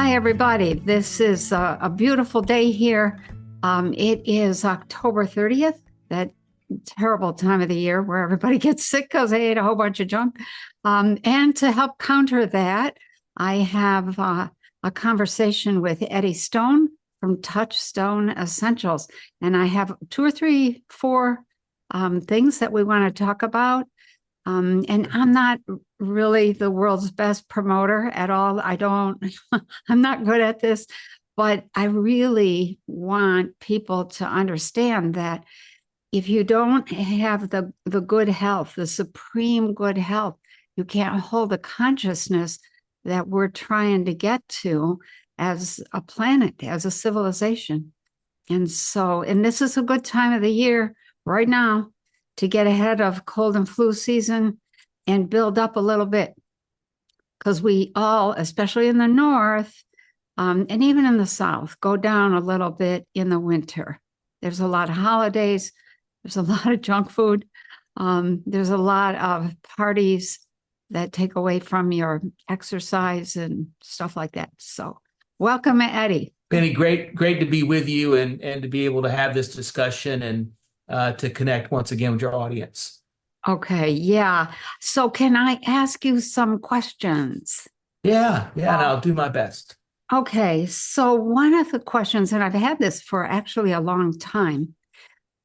Hi, everybody. This is a beautiful day here. It is October 30th, that terrible time of the year where everybody gets sick because they ate a whole bunch of junk. And to help counter that, I have a conversation with Eddie Stone from Touchstone Essentials. And I have two or three, four things that we want to talk about. And I'm not really the world's best promoter at all. I'm not good at this, but I really want people to understand that if you don't have the good health, the supreme good health, you can't hold the consciousness that we're trying to get to as a planet, as a civilization. And this is a good time of the year right now to get ahead of cold and flu season and build up a little bit. Because we all, especially in the north, and even in the south, go down a little bit in the winter. There's a lot of holidays. There's a lot of junk food. There's a lot of parties that take away from your exercise and stuff like that. So welcome, Eddie. Penny, great to be with you and to be able to have this discussion and to connect once again with your audience. Okay, yeah. So can I ask you some questions? Yeah, and I'll do my best. Okay, so one of the questions, and I've had this for actually a long time,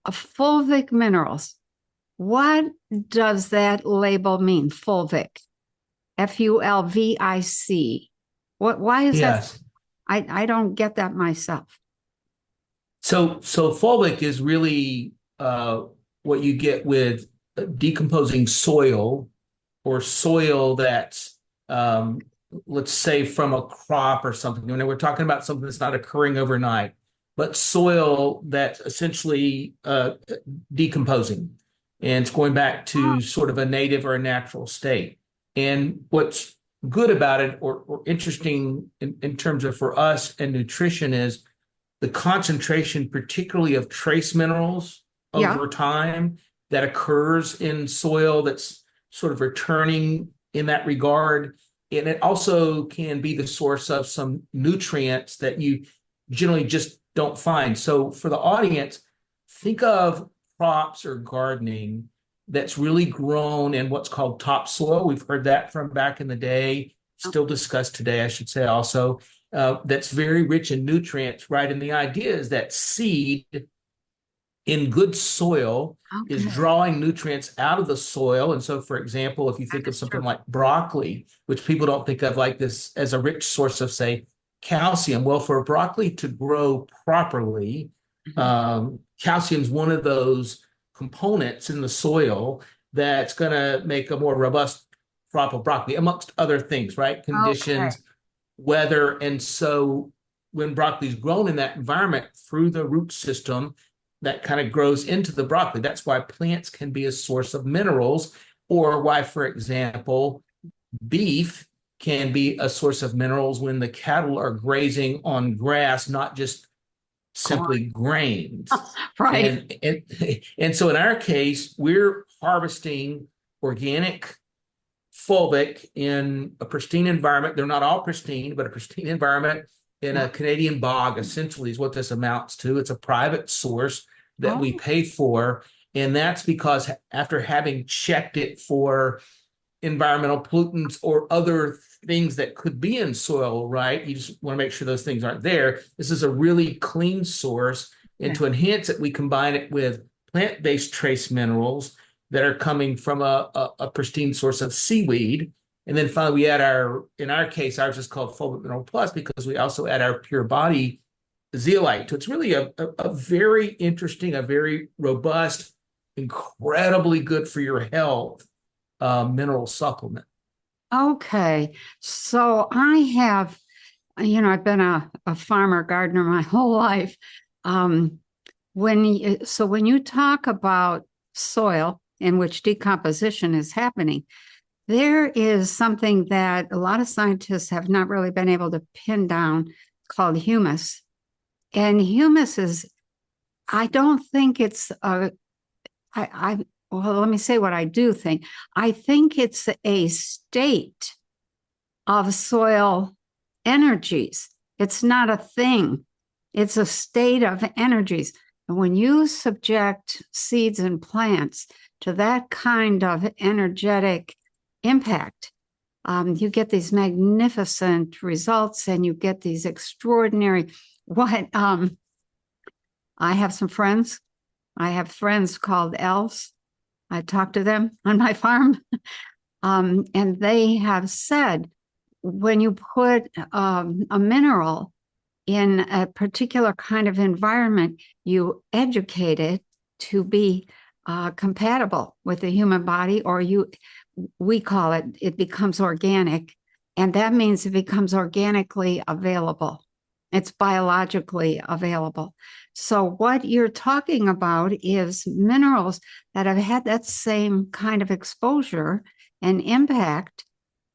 fulvic minerals. What does that label mean, fulvic? Fulvic. Why is Yes. that? I don't get that myself. So fulvic is really what you get with decomposing soil or soil that's let's say from a crop or something. We're talking about something that's not occurring overnight, but soil that's essentially decomposing, and it's going back to sort of a native or a natural state. And what's good about it or interesting in terms of for us and nutrition is the concentration, particularly of trace minerals over time that occurs in soil that's sort of returning in that regard. And it also can be the source of some nutrients that you generally just don't find. So for the audience, think of crops or gardening that's really grown in what's called topsoil. We've heard that from back in the day, still discussed today, I should say also. That's very rich in nutrients, right? And the idea is that seed in good soil is drawing nutrients out of the soil. And so, for example, if you think of something like broccoli, which people don't think of like this as a rich source of, say, calcium. Well, for broccoli to grow properly, calcium is one of those components in the soil that's going to make a more robust crop of broccoli, amongst other things, right? Conditions, weather. And so when broccoli is grown in that environment through the root system, that kind of grows into the broccoli. That's why plants can be a source of minerals, or why, for example, beef can be a source of minerals when the cattle are grazing on grass, not just simply grains. Right. And so in our case, we're harvesting organic fulvic in a pristine environment. They're not all pristine, but a pristine environment in a Canadian bog, essentially, is what this amounts to. It's a private source that we pay for. And that's because after having checked it for environmental pollutants or other things that could be in soil, right? You just want to make sure those things aren't there. This is a really clean source. And to enhance it, we combine it with plant-based trace minerals that are coming from a pristine source of seaweed. And then finally, we add in our case, ours is called Fulvic Mineral Plus because we also add our pure body zeolite. So it's really a very interesting, a very robust, incredibly good for your health mineral supplement. Okay. So I have, I've been a farmer gardener my whole life. When you talk about soil in which decomposition is happening, there is something that a lot of scientists have not really been able to pin down called humus. And humus is, I don't think it's well, let me say what I do think. I think it's a state of soil energies. It's not a thing. It's a state of energies. And when you subject seeds and plants to that kind of energetic impact, you get these magnificent results, and you get these extraordinary. I have some friends. I have friends called elves. I talk to them on my farm, and they have said when you put a mineral in a particular kind of environment, you educate it to be compatible with the human body, or we call it, it becomes organic. And that means it becomes organically available. It's biologically available. So what you're talking about is minerals that have had that same kind of exposure and impact,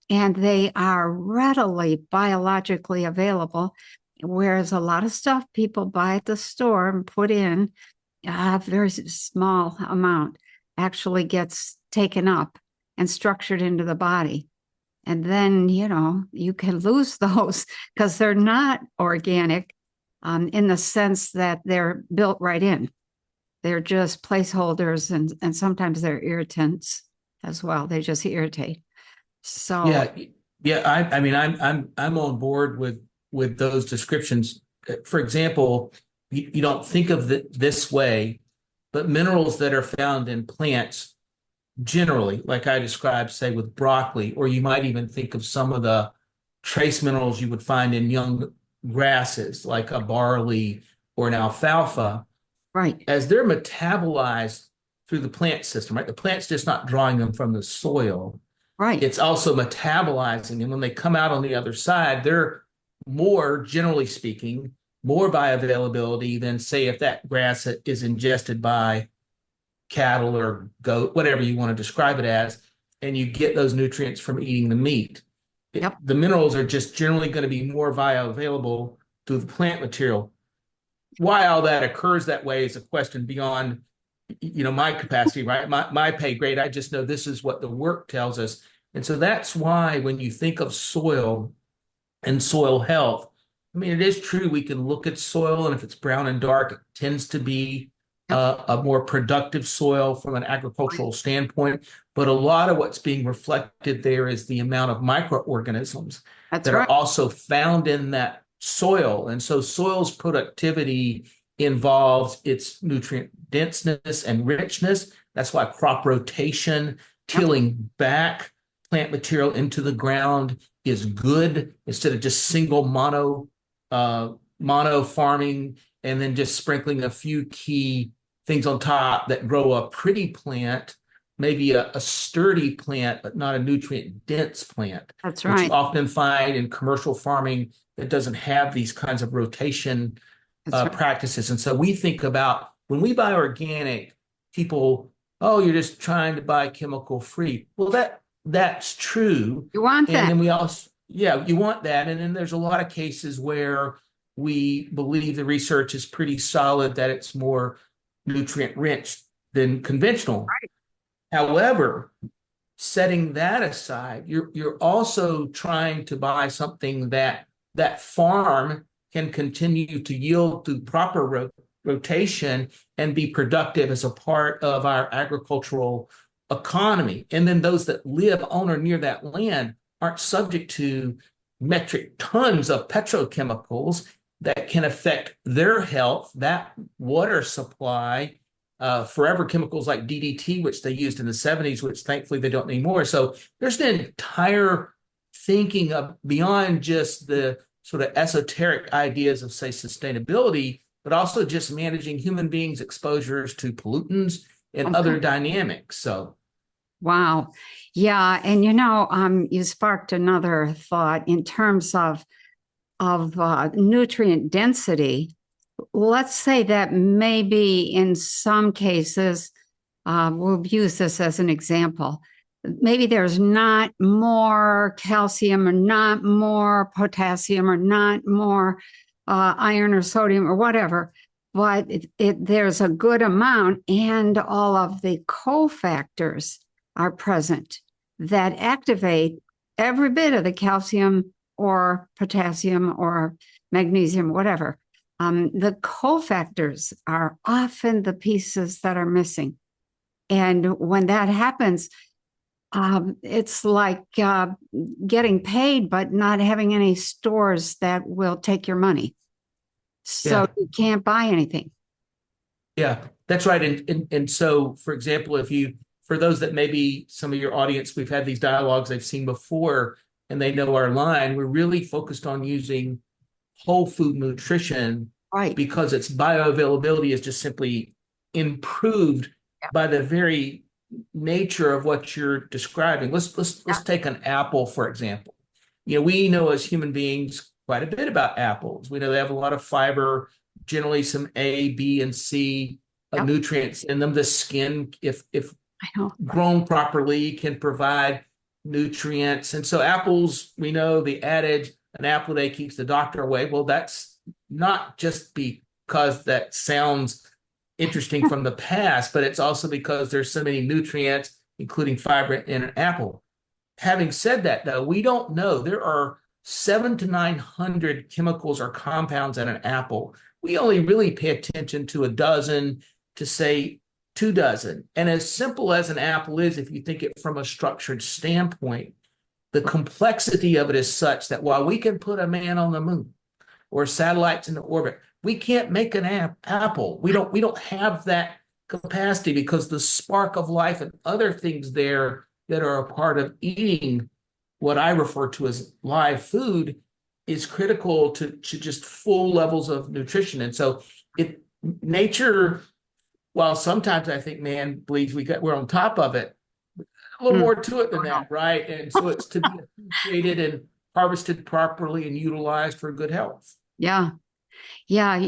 and they are readily biologically available. Whereas a lot of stuff people buy at the store and put in, a very small amount actually gets taken up and structured into the body. And then, you can lose those because they're not organic in the sense that they're built right in. They're just placeholders, and sometimes they're irritants as well. They just irritate. So I mean, I'm on board with those descriptions. For example, you don't think of it this way, but minerals that are found in plants generally, like I described, say with broccoli, or you might even think of some of the trace minerals you would find in young grasses, like a barley or an alfalfa, right, as they're metabolized through the plant system, right? The plant's just not drawing them from the soil. right. It's also metabolizing. And when they come out on the other side, they're more, generally speaking, more bioavailability than, say, if that grass is ingested by cattle or goat, whatever you want to describe it as, and you get those nutrients from eating the meat. Yep. The minerals are just generally going to be more bioavailable through the plant material. Why all that occurs that way is a question beyond, my capacity, right? My pay grade. I just know this is what the work tells us. And so that's why when you think of soil and soil health, I mean, it is true we can look at soil, and if it's brown and dark, it tends to be a more productive soil from an agricultural standpoint. But a lot of what's being reflected there is the amount of microorganisms that are also found in that soil. And so soil's productivity involves its nutrient denseness and richness. That's why crop rotation, tilling back plant material into the ground is good, instead of just single mono farming and then just sprinkling a few key things on top that grow a pretty plant, maybe a sturdy plant, but not a nutrient dense plant. That's which right. you often find in commercial farming that doesn't have these kinds of rotation practices. And so we think about, when we buy organic, people, oh, you're just trying to buy chemical free. Well, that's true. You want that. And then we also, you want that. And then there's a lot of cases where we believe the research is pretty solid that it's more nutrient rich than conventional. Right. However, setting that aside, you're also trying to buy something that farm can continue to yield through proper rotation and be productive as a part of our agricultural economy. And then those that live on or near that land aren't subject to metric tons of petrochemicals that can affect their health, that water supply, forever chemicals like DDT, which they used in the 70s, which thankfully they don't anymore. So there's an entire thinking of beyond just the sort of esoteric ideas of, say, sustainability, but also just managing human beings' exposures to pollutants and other dynamics. So, wow. Yeah. And you sparked another thought in terms of nutrient density. Let's say that maybe in some cases, we'll use this as an example. Maybe there's not more calcium or not more potassium or not more iron or sodium or whatever, but there's a good amount, and all of the cofactors are present that activate every bit of the calcium or potassium or magnesium, whatever. The cofactors are often the pieces that are missing. And when that happens, it's like getting paid, but not having any stores that will take your money. So Yeah. you can't buy anything. Yeah, that's right. And so, for example, for those that maybe some of your audience, we've had these dialogues they've seen before and they know our line, we're really focused on using whole food nutrition Right. because its bioavailability is just simply improved Yeah. by the very nature of what you're describing. Yeah. Let's take an apple, for example. We know as human beings quite a bit about apples. We know they have a lot of fiber, generally some A, B, and C Yep. nutrients in them. The skin, if I know. grown properly, can provide nutrients. And so apples, we know the adage, an apple a day keeps the doctor away. Well, that's not just because that sounds interesting from the past, but it's also because there's so many nutrients, including fiber in an apple. Having said that, though, we don't know. There are 700 to 900 chemicals or compounds in an apple. We only really pay attention to a dozen to say 2 dozen. And as simple as an apple is, if you think it from a structured standpoint, the complexity of it is such that while we can put a man on the moon or satellites into orbit, we can't make an apple. We don't have that capacity because the spark of life and other things there that are a part of eating what I refer to as live food is critical to just full levels of nutrition. And so nature, while sometimes I think man believes we're on top of it, a little more to it than that, right? And so it's to be appreciated and harvested properly and utilized for good health. Yeah. Yeah.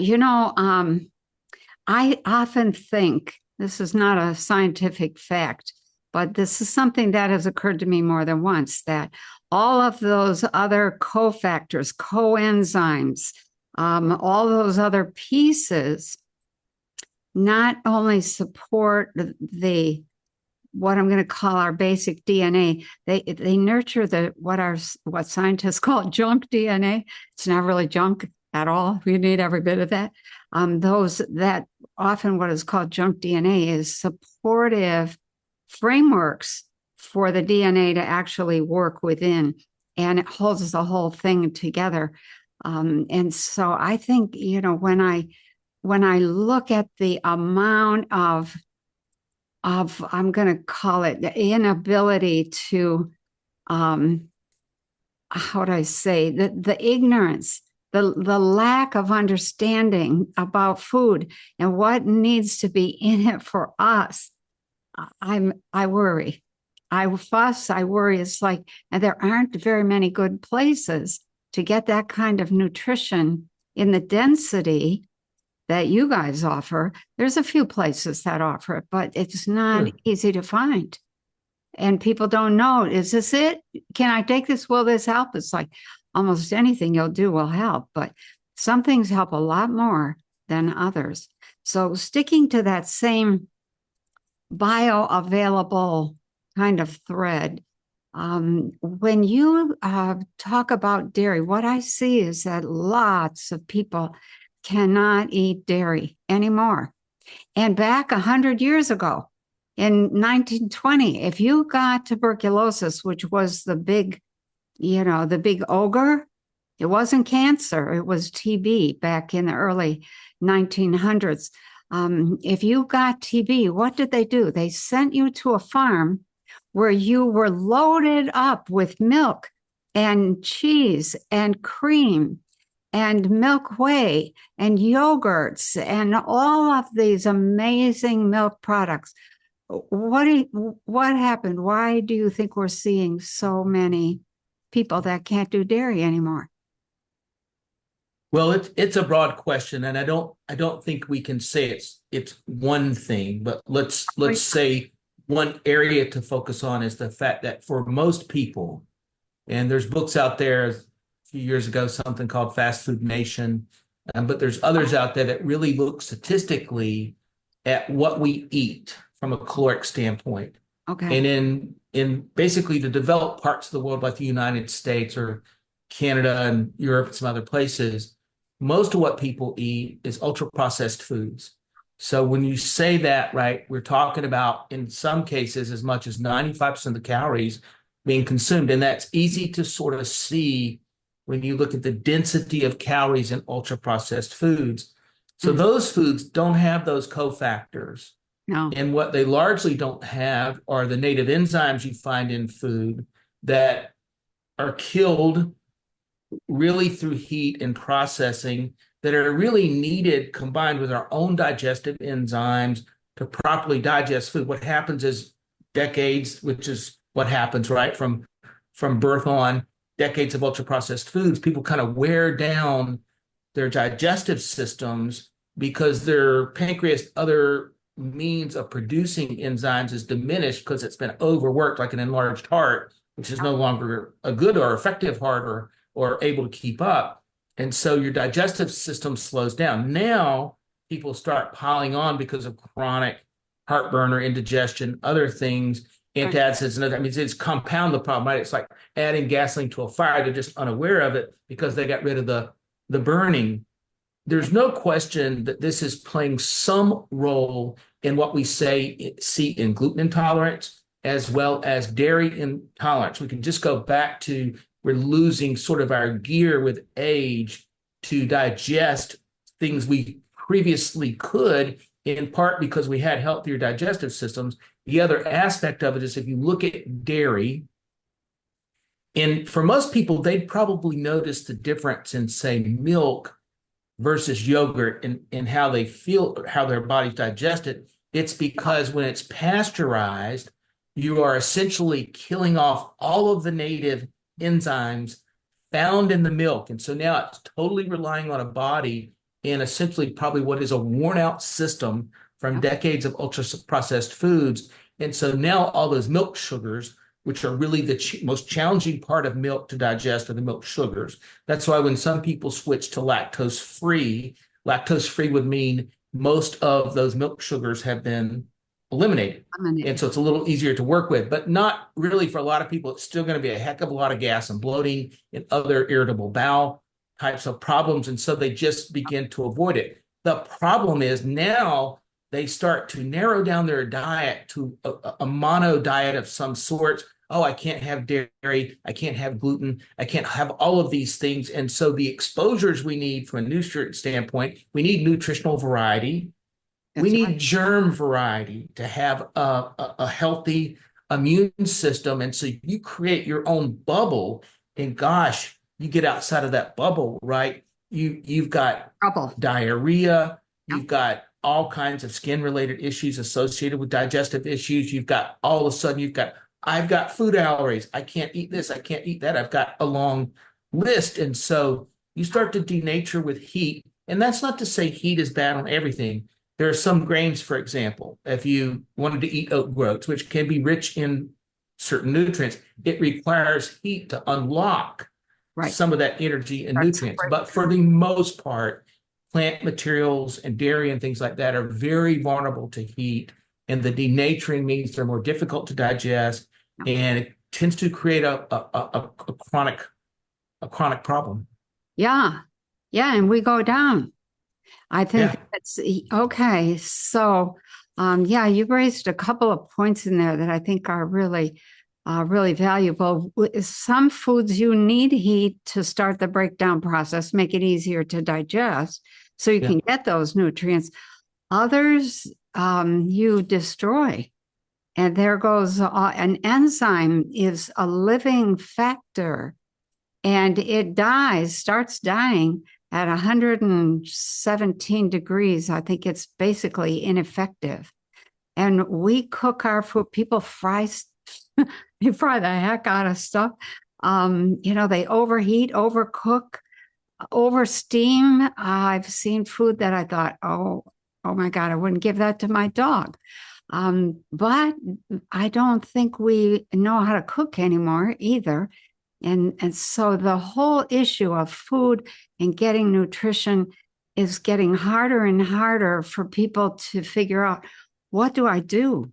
I often think this is not a scientific fact, but this is something that has occurred to me more than once, that all of those other cofactors, coenzymes, all those other pieces not only support what I'm going to call our basic DNA, they nurture what scientists call junk DNA. It's not really junk at all. We need every bit of that. That often what is called junk DNA is supportive frameworks for the DNA to actually work within, and it holds the whole thing together. And so I think, when I look at the amount of I'm going to call it the inability to, how would I say, the ignorance, the lack of understanding about food and what needs to be in it for us, I worry. I fuss, I worry. It's like, and there aren't very many good places to get that kind of nutrition in the density that you guys offer. There's a few places that offer it, but it's not easy to find. And people don't know, is this it? Can I take this? Will this help? It's like almost anything you'll do will help, but some things help a lot more than others. So sticking to that same bioavailable kind of thread, when you talk about dairy, what I see is that lots of people cannot eat dairy anymore. And back 100 years ago, in 1920, if you got tuberculosis, which was the big ogre, it wasn't cancer, it was TB back in the early 1900s. If you got TB, what did they do? They sent you to a farm where you were loaded up with milk and cheese and cream and milk whey and yogurts and all of these amazing milk products. What happened? Why do you think we're seeing so many people that can't do dairy anymore? Well, it's a broad question, and I don't think we can say it's one thing, but let's say one area to focus on is the fact that for most people, and there's books out there a few years ago, something called Fast Food Nation, but there's others out there that really look statistically at what we eat from a caloric standpoint. Okay. And in basically the developed parts of the world, like the United States or Canada and Europe and some other places, most of what people eat is ultra processed foods. So when you say that, right, we're talking about in some cases as much as 95% of the calories being consumed. And that's easy to sort of see when you look at the density of calories in ultra processed foods. So Mm, those foods don't have those cofactors. no. And what they largely don't have are the native enzymes you find in food that are killed really through heat and processing that are really needed combined with our own digestive enzymes to properly digest food. What happens is decades, which is what happens, right, from birth on, decades of ultra processed foods, people kind of wear down their digestive systems because their pancreas, other means of producing enzymes is diminished because it's been overworked, like an enlarged heart, which is no longer a good or effective heart or able to keep up. And so your digestive system slows down. Now people start piling on because of chronic heartburn or indigestion, other things, Right. antacids and other. I mean, it's compound the problem, right? It's like adding gasoline to a fire. They're just unaware of it because they got rid of the burning. There's no question that this is playing some role in what we see in gluten intolerance as well as dairy intolerance. We can just go back to we're losing sort of our gear with age to digest things we previously could, in part because we had healthier digestive systems. The other aspect of it is if you look at dairy, and for most people, they'd probably notice the difference in, say, milk versus yogurt and how they feel, how their bodies digest it. It's because when it's pasteurized, you are essentially killing off all of the native enzymes found in the milk. And so now it's totally relying on a body in essentially probably what is a worn out system from decades of ultra processed foods. And so now all those milk sugars, which are really the most challenging part of milk to digest, are the milk sugars. That's why when some people switch to lactose-free would mean most of those milk sugars have been eliminated. And so it's a little easier to work with, but not really for a lot of people. It's still going to be a heck of a lot of gas and bloating and other irritable bowel types of problems. And so they just begin to avoid it. The problem is now they start to narrow down their diet to a mono diet of some sort. Oh, I can't have dairy. I can't have gluten. I can't have all of these things. And so the exposures we need from a nutrient standpoint, we need nutritional variety. We need germ variety to have a healthy immune system. And so you create your own bubble. And gosh, you get outside of that bubble, right? You've got diarrhea. You've got all kinds of skin related issues associated with digestive issues. You've got all of a sudden I've got food allergies. I can't eat this. I can't eat that. I've got a long list. And so you start to denature with heat. And that's not to say heat is bad on everything. There are some grains, for example, if you wanted to eat oat groats, which can be rich in certain nutrients, it requires heat to unlock some of that energy and nutrients. But for the most part, plant materials and dairy and things like that are very vulnerable to heat. And the denaturing means they're more difficult to digest. And it tends to create a chronic problem. Yeah. Yeah. And we go down. I think that's okay. So, yeah, you raised a couple of points in there that I think are really, really valuable. Some foods you need heat to start the breakdown process, make it easier to digest so you can get those nutrients. Others you destroy. And there goes an enzyme is a living factor and it starts dying at 117 degrees. I think it's basically ineffective. And we cook our food. People fry the heck out of stuff. They overheat, overcook, oversteam. I've seen food that I thought, oh my God, I wouldn't give that to my dog. But I don't think we know how to cook anymore either. And so the whole issue of food and getting nutrition is getting harder and harder for people to figure out, what do I do?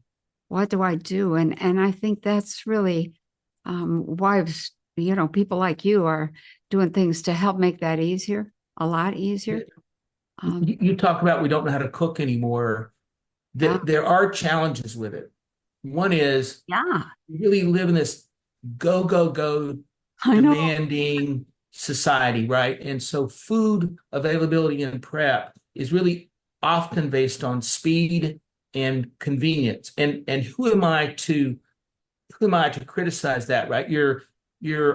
What do I do? And I think that's really why, people like you are doing things to help make that easier. a lot easier. You talk about we don't know how to cook anymore. Yeah, There are challenges with it. One is yeah, we really live in this go, go, go I know. demanding society, right? And so food availability and prep is really often based on speed and convenience. And who am I to criticize that, right? You're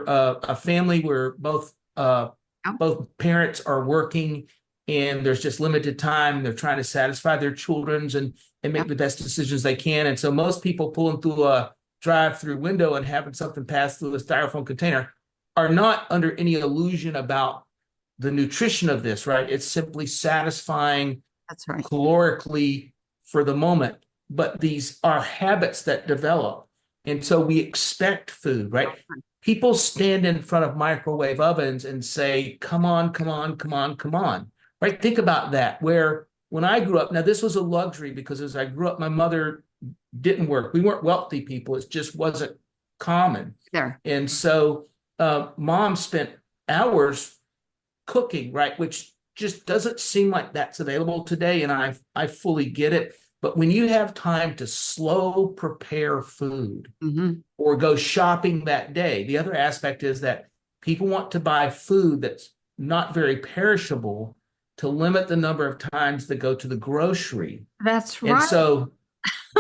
a family where Yeah, both parents are working and there's just limited time. They're trying to satisfy their children's and yeah, make the best decisions they can. And so most people pulling through a drive-through window and having something pass through a styrofoam container are not under any illusion about the nutrition of this, right? It's simply satisfying that's right. calorically for the moment. But these are habits that develop. And so we expect food, right? People stand in front of microwave ovens and say, come on, come on, come on, come on, right? Think about that. Where when I grew up, now this was a luxury because as I grew up, my mother didn't work. We weren't wealthy people. It just wasn't common. There. And so mom spent hours cooking, right? Which just doesn't seem like that's available today. And I fully get it. But when you have time to slow prepare food Hmm. or go shopping that day, the other aspect is that people want to buy food that's not very perishable to limit the number of times they go to the grocery. That's And right. so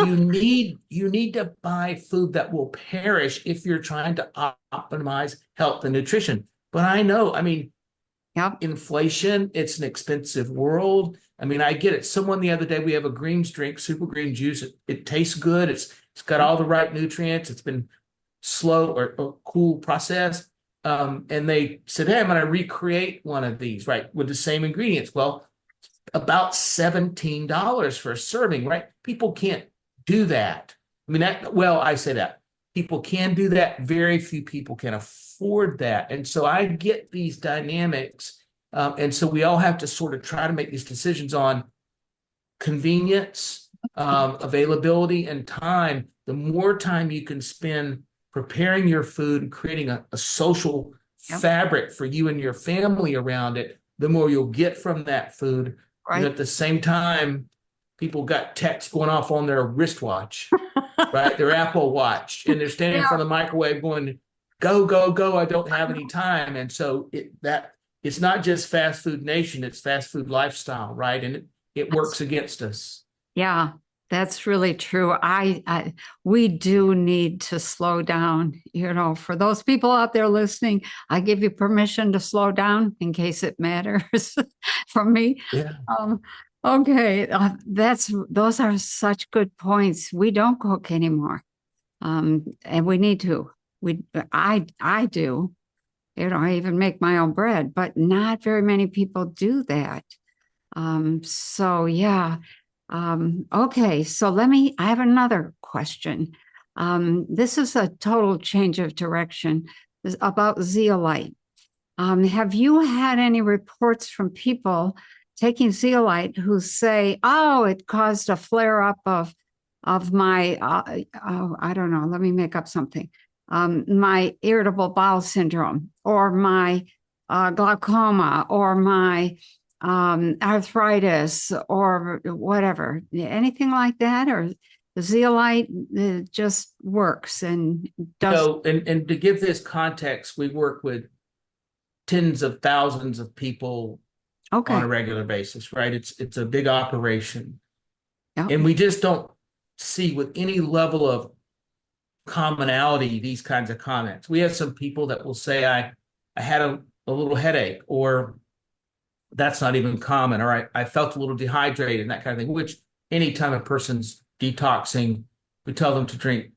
you need to buy food that will perish if you're trying to optimize health and nutrition. But I know, I mean, Yep. inflation, it's an expensive world. I mean, I get it. Someone the other day, we have a greens drink, super green juice. It tastes good. It's got all the right nutrients. It's been slow or cool processed. And they said, hey, I'm going to recreate one of these, right, with the same ingredients. Well, about $17 for a serving, right? People can't do that. I mean, I say that. People can do that. Very few people can afford that. And so I get these dynamics. And so we all have to sort of try to make these decisions on convenience, availability, and time. The more time you can spend preparing your food and creating a social Yep. fabric for you and your family around it, the more you'll get from that food. Right. At the same time, people got texts going off on their wristwatch, right? Their Apple Watch, and they're standing in Yeah. front of the microwave going, "Go, go, go! I don't have any time." And so it's not just fast food nation; it's fast food lifestyle, right? And it works against us. Yeah, that's really true. We do need to slow down. For those people out there listening, I give you permission to slow down in case it matters from me. Yeah. Okay, those are such good points. We don't cook anymore, and we need to. I do. I even make my own bread, but not very many people do that. So yeah. Okay, so I have another question. This is a total change of direction. This is about zeolite. Have you had any reports from people taking zeolite who say, "Oh, it caused a flare up of my I don't know, let me make up something. My irritable bowel syndrome or my glaucoma or my arthritis or whatever, anything like that, or the zeolite just works and does." And to give this context, we work with tens of thousands of people on Okay. a regular basis, right? It's a big operation. Yeah. And we just don't see with any level of commonality these kinds of comments. We have some people that will say, I had a little headache, or that's not even common, or I felt a little dehydrated, and that kind of thing, which anytime a person's detoxing, we tell them to drink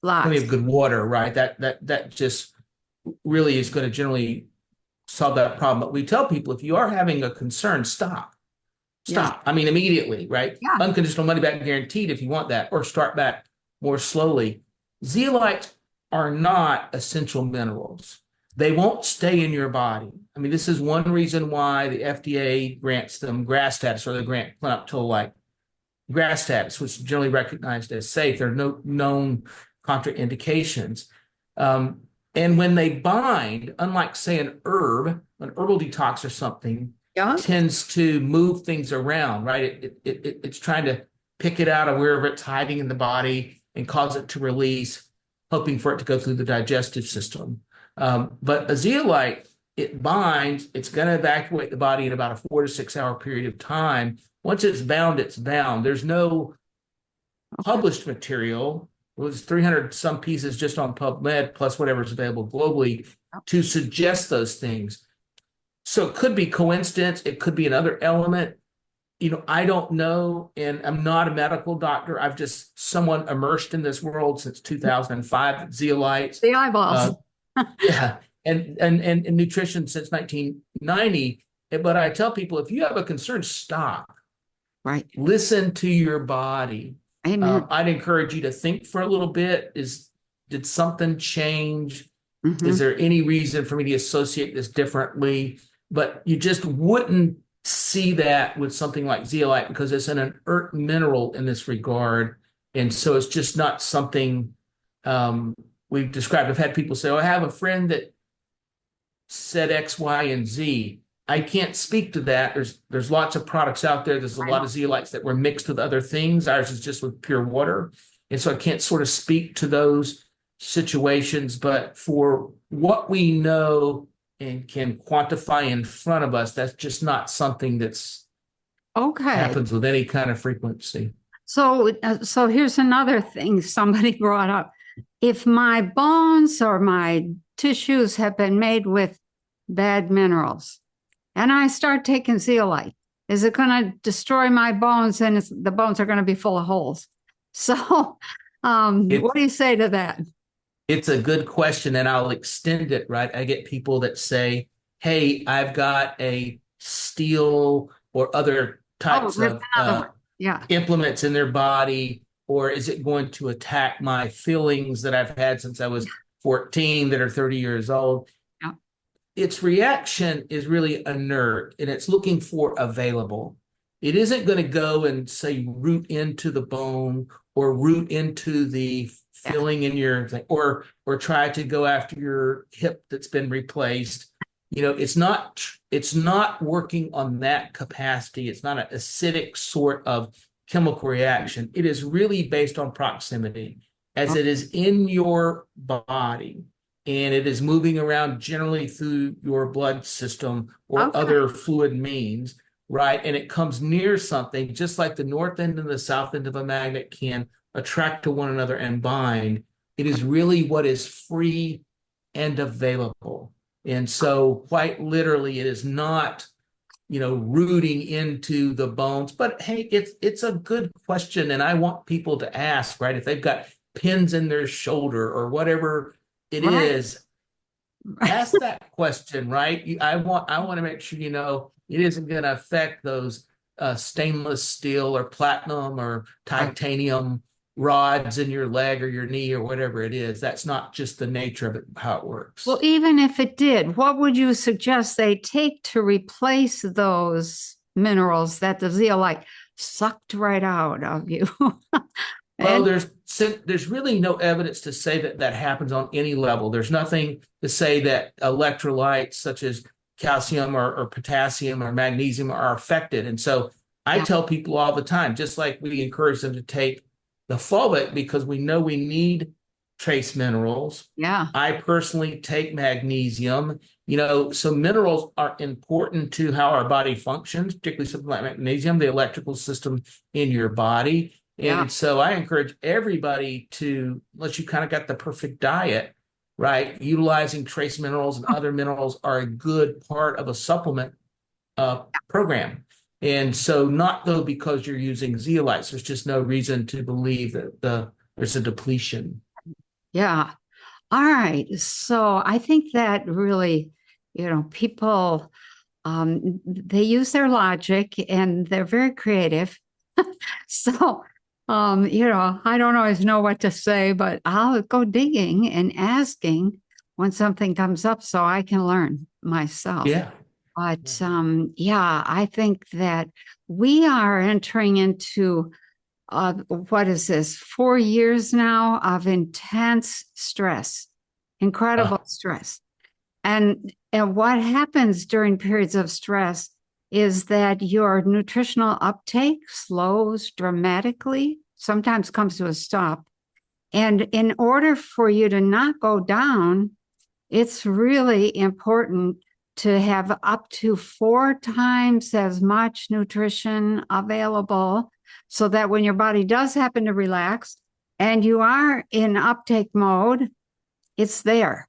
plenty Lots. of good water, right? That just really is going to generally solve that problem. But we tell people if you are having a concern, stop. Yes. Stop. I mean, immediately, right? Yeah. Unconditional money back guaranteed if you want that, or start back more slowly. Zeolites are not essential minerals. They won't stay in your body. I mean, this is one reason why the FDA grants them GRAS status, or they grant up to like GRAS status, which is generally recognized as safe. There are no known contraindications. And when they bind, unlike, say, an herbal detox or something, Yeah. tends to move things around, right? It's trying to pick it out of wherever it's hiding in the body and cause it to release, hoping for it to go through the digestive system. But a zeolite, it binds, it's going to evacuate the body in about a 4 to 6 hour period of time. Once it's bound, it's bound. There's no published material. It was 300 some pieces just on PubMed, plus whatever's available globally to suggest those things. So it could be coincidence. It could be another element. I don't know, and I'm not a medical doctor. I've just someone immersed in this world since 2005, zeolites. The eyeballs. Yeah, and nutrition since 1990. But I tell people, if you have a concern, stop. Right. Listen to your body. Amen. I'd encourage you to think for a little bit. Did something change? Is there any reason for me to associate this differently? But you just wouldn't see that with something like zeolite because it's an inert mineral in this regard. And so it's just not something we've described. I've had people say, oh, I have a friend that said X, Y, and Z. I can't speak to that. There's lots of products out there. There's a lot of zeolites that were mixed with other things. Ours is just with pure water. And so I can't sort of speak to those situations. But for what we know and can quantify in front of us, that's just not something that's happens with any kind of frequency. So here's another thing somebody brought up. If my bones or my tissues have been made with bad minerals, and I start taking zeolite, is it going to destroy my bones? And the bones are going to be full of holes. So what do you say to that? It's a good question, and I'll extend it, right? I get people that say, hey, I've got a steel or other types of implements in their body, or is it going to attack my feelings that I've had since I was 14 that are 30 years old? Its reaction is really inert, and it's looking for available. It isn't going to go and say root into the bone or root into the filling in your thing, or try to go after your hip that's been replaced. It's not working on that capacity. It's not an acidic sort of chemical reaction. It is really based on proximity, as it is in your body. And it is moving around generally through your blood system or other fluid means, right? And it comes near something, just like the north end and the south end of a magnet can attract to one another and bind. It is really what is free and available. And so quite literally, it is not, rooting into the bones. But hey, it's a good question. And I want people to ask, right? If they've got pins in their shoulder or whatever it is, ask that question, right? I want to make sure it isn't going to affect those stainless steel or platinum or titanium rods in your leg or your knee or whatever it is. That's not just the nature of it, how it works. Well, even if it did, what would you suggest they take to replace those minerals that the zeolite sucked right out of you? Well, there's really no evidence to say that happens on any level. There's nothing to say that electrolytes such as calcium or potassium or magnesium are affected. And so I tell people all the time, just like we encourage them to take the fulvic because we know we need trace minerals. I personally take magnesium. So minerals are important to how our body functions, particularly something like magnesium, the electrical system in your body. And so I encourage everybody to, unless you kind of got the perfect diet, right? Utilizing trace minerals and other minerals are a good part of a supplement program. And so not though because you're using zeolites, there's just no reason to believe that there's a depletion. Yeah. All right. So I think that really, people, they use their logic and they're very creative. So I don't always know what to say, but I'll go digging and asking when something comes up so I can learn myself. Yeah. But I think that we are entering into what is this, 4 years now of intense stress, incredible stress. And what happens during periods of stress is that your nutritional uptake slows dramatically, sometimes comes to a stop. And in order for you to not go down, it's really important to have up to 4 times as much nutrition available so that when your body does happen to relax and you are in uptake mode, it's there.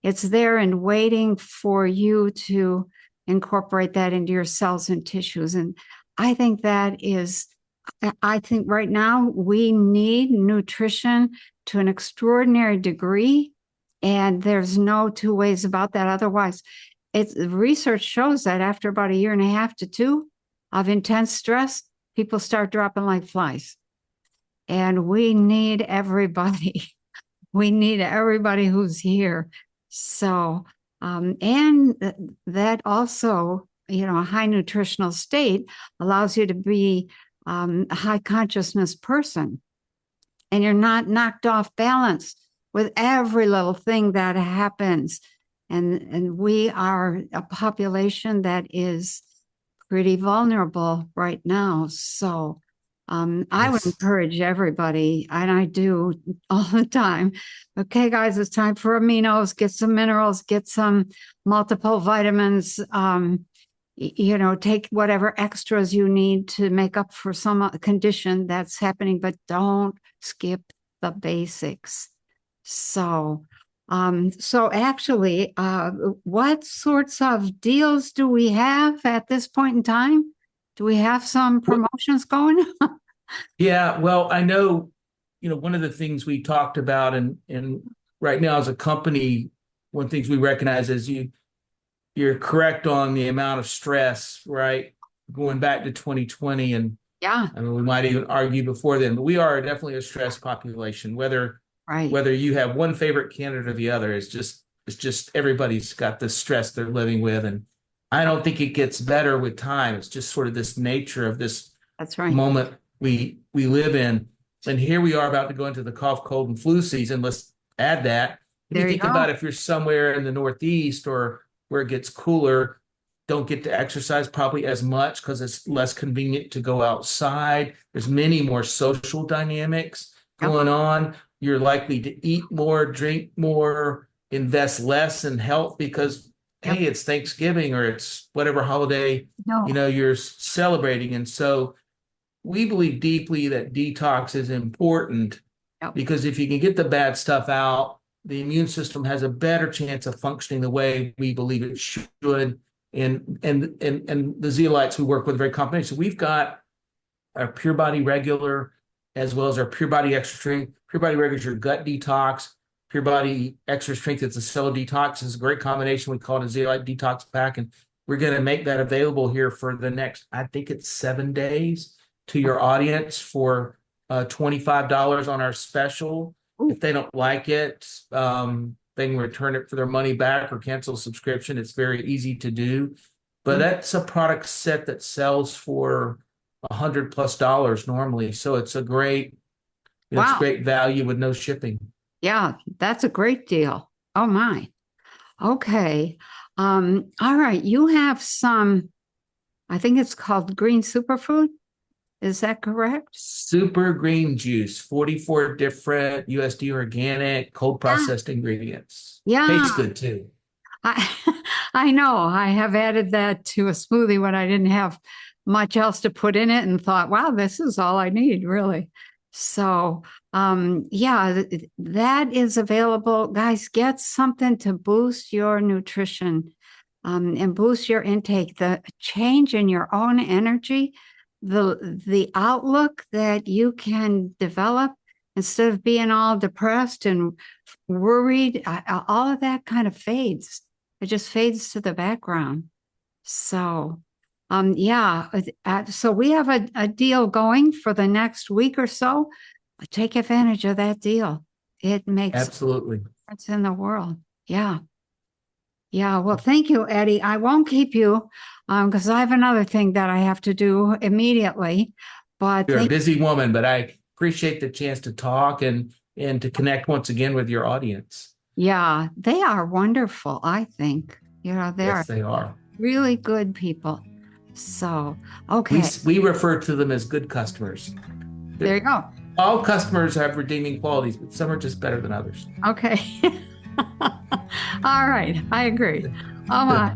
It's there and waiting for you to incorporate that into your cells and tissues. And I think right now we need nutrition to an extraordinary degree. And there's no two ways about that. Otherwise, research shows that after about 1.5 to 2 years of intense stress, people start dropping like flies. And we need everybody. We need everybody who's here. So, and that also, a high nutritional state allows you to be a high consciousness person. And you're not knocked off balance with every little thing that happens. And we are a population that is pretty vulnerable right now. So I would encourage everybody, and I do all the time. Okay, guys, it's time for aminos, get some minerals, get some multiple vitamins, take whatever extras you need to make up for some condition that's happening, but don't skip the basics. So actually, what sorts of deals do we have at this point in time? Do we have some promotions going? Yeah, well, I know, one of the things we talked about and right now as a company, one of the things we recognize is you're correct on the amount of stress, right? Going back to 2020 and yeah, I mean, we might even argue before then, but we are definitely a stressed population, whether you have one favorite candidate or the other. It's just everybody's got this stress they're living with. And I don't think it gets better with time. It's just sort of this nature of this moment we live in. And here we are about to go into the cough, cold, and flu season. Let's add that. If you think about if you're somewhere in the Northeast or where it gets cooler, don't get to exercise probably as much because it's less convenient to go outside. There's many more social dynamics going on. You're likely to eat more, drink more, invest less in health because, hey, it's Thanksgiving or it's whatever holiday, you're celebrating. And so we believe deeply that detox is important because if you can get the bad stuff out, the immune system has a better chance of functioning the way we believe it should. And the Zeolites we work with are very complimentary. So we've got our Pure Body Regular as well as our Pure Body Extra Strength. Pure Body Regular is your gut detox. Pure Body Extra Strength, it's a cellular detox. It's a great combination. We call it a Zeolite Detox Pack. And we're going to make that available here for the next, I think it's 7 days to your audience for $25 on our special. If they don't like it, they can return it for their money back or cancel a subscription. It's very easy to do. But that's a product set that sells for $100+ normally. So it's a great, it's great value with no shipping. Yeah, that's a great deal. Oh my. Okay. All right. You have some, I think it's called green superfood. Is that correct? Super green juice, 44 different USD organic, cold processed ingredients. Yeah. Tastes good too. I know. I have added that to a smoothie when I didn't have much else to put in it and thought, wow, this is all I need, really. So, that is available. Guys, get something to boost your nutrition and boost your intake. The change in your own energy, the outlook that you can develop instead of being all depressed and worried, all of that kind of fades. It just fades to the background. So, so we have a deal going for the next week or so. Take advantage of that deal. It makes absolutely difference in the world. Yeah. Yeah. Well, thank you, Eddie. I won't keep you because I have another thing that I have to do immediately. But you're a busy woman, but I appreciate the chance to talk and to connect once again with your audience. Yeah, they are wonderful, I think. Yes, they are. Really good people. So, We okay, we refer to them as good customers. there you go. All customers have redeeming qualities, but some are just better than others. Okay. All right, I agree. All right.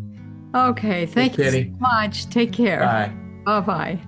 Okay, Thanks, thank you so Penny. much. Take care. Bye. Bye-bye.